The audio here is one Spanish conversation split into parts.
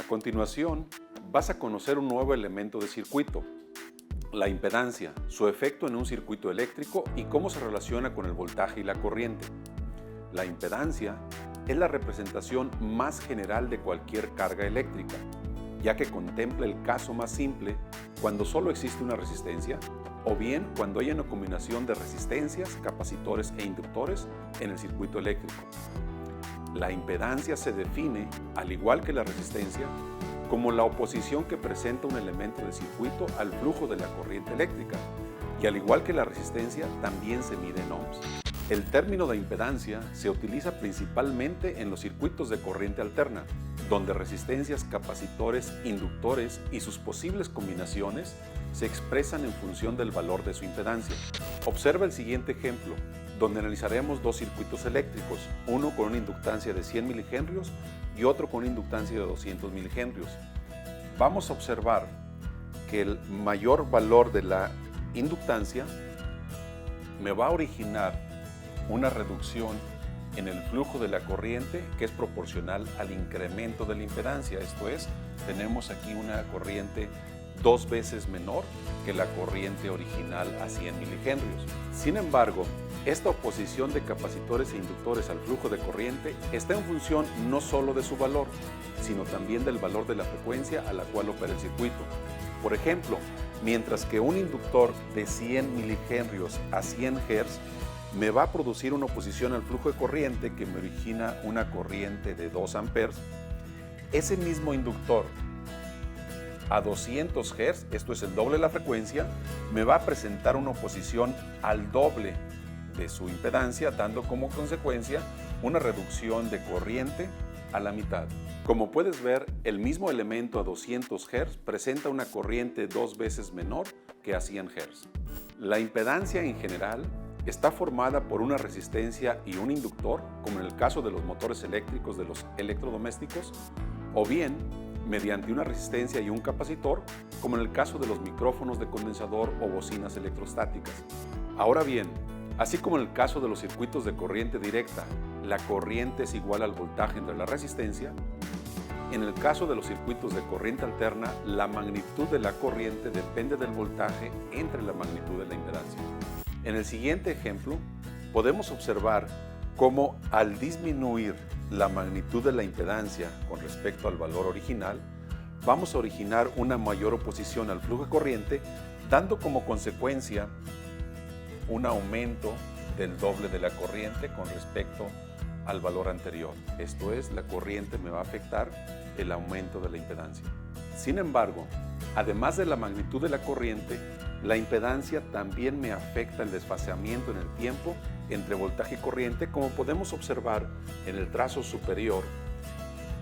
continuación, vas a conocer un nuevo elemento de circuito, la impedancia, su efecto en un circuito eléctrico y cómo se relaciona con el voltaje y la corriente. La impedancia es la representación más general de cualquier carga eléctrica, ya que contempla el caso más simple cuando solo existe una resistencia, o bien cuando hay una combinación de resistencias, capacitores e inductores en el circuito eléctrico. La impedancia se define, al igual que la resistencia, como la oposición que presenta un elemento de circuito al flujo de la corriente eléctrica, y al igual que la resistencia, también se mide en ohms. El término de impedancia se utiliza principalmente en los circuitos de corriente alterna, donde resistencias, capacitores, inductores y sus posibles combinaciones se expresan en función del valor de su impedancia. Observa el siguiente ejemplo, donde analizaremos dos circuitos eléctricos, uno con una inductancia de 100 milihenrios y otro con una inductancia de 200 milihenrios. Vamos a observar que el mayor valor de la inductancia me va a originar una reducción en el flujo de la corriente que es proporcional al incremento de la impedancia. Esto es, tenemos aquí una corriente 2 veces menor que la corriente original a 100 milihenrios. Sin embargo, esta oposición de capacitores e inductores al flujo de corriente está en función no solo de su valor, sino también del valor de la frecuencia a la cual opera el circuito. Por ejemplo, mientras que un inductor de 100 milihenrios a 100 Hz me va a producir una oposición al flujo de corriente que me origina una corriente de 2 amperes, ese mismo inductor a 200 Hz, esto es el doble de la frecuencia, me va a presentar una oposición al doble de su impedancia, dando como consecuencia una reducción de corriente a la mitad. Como puedes ver, el mismo elemento a 200 Hz presenta una corriente 2 veces menor que a 100 Hz. La impedancia en general está formada por una resistencia y un inductor, como en el caso de los motores eléctricos de los electrodomésticos, o bien mediante una resistencia y un capacitor, como en el caso de los micrófonos de condensador o bocinas electrostáticas. Ahora bien, así como en el caso de los circuitos de corriente directa, la corriente es igual al voltaje entre la resistencia, en el caso de los circuitos de corriente alterna, la magnitud de la corriente depende del voltaje entre la magnitud de la impedancia. En el siguiente ejemplo, podemos observar cómo al disminuir la magnitud de la impedancia con respecto al valor original, vamos a originar una mayor oposición al flujo de corriente, dando como consecuencia un aumento del doble de la corriente con respecto al valor anterior. Esto es, la corriente me va a afectar el aumento de la impedancia. Sin embargo, además de la magnitud de la corriente, la impedancia también me afecta el desfasamiento en el tiempo entre voltaje y corriente, como podemos observar en el trazo superior.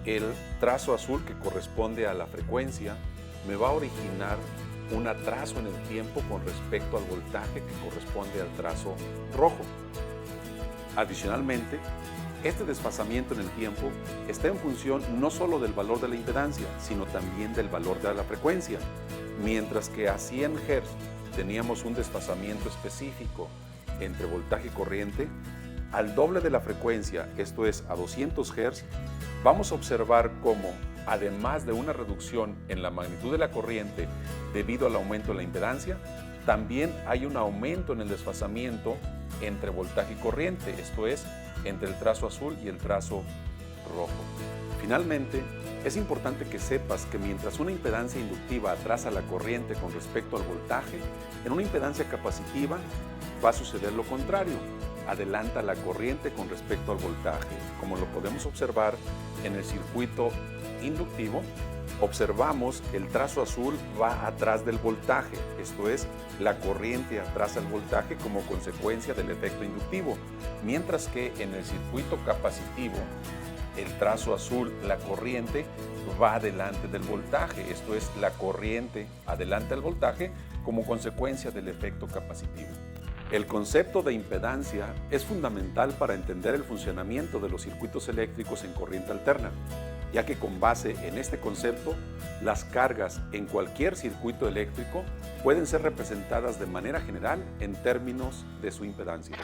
El trazo azul, que corresponde a la frecuencia, me va a originar un atraso en el tiempo con respecto al voltaje que corresponde al trazo rojo. Adicionalmente, este desfasamiento en el tiempo está en función no solo del valor de la impedancia, sino también del valor de la frecuencia. Mientras que a 100 Hz teníamos un desfasamiento específico entre voltaje y corriente, al doble de la frecuencia, esto es a 200 Hz, vamos a observar cómo, además de una reducción en la magnitud de la corriente debido al aumento de la impedancia, también hay un aumento en el desfasamiento entre voltaje y corriente, esto es, entre el trazo azul y el trazo rojo. Finalmente, es importante que sepas que mientras una impedancia inductiva atrasa la corriente con respecto al voltaje, en una impedancia capacitiva va a suceder lo contrario, adelanta la corriente con respecto al voltaje. Como lo podemos observar en el circuito inductivo, observamos que el trazo azul va atrás del voltaje, esto es, la corriente atrasa el voltaje como consecuencia del efecto inductivo, mientras que en el circuito capacitivo, el trazo azul, la corriente, va adelante del voltaje, esto es, la corriente adelanta el voltaje como consecuencia del efecto capacitivo. El concepto de impedancia es fundamental para entender el funcionamiento de los circuitos eléctricos en corriente alterna, ya que con base en este concepto, las cargas en cualquier circuito eléctrico pueden ser representadas de manera general en términos de su impedancia.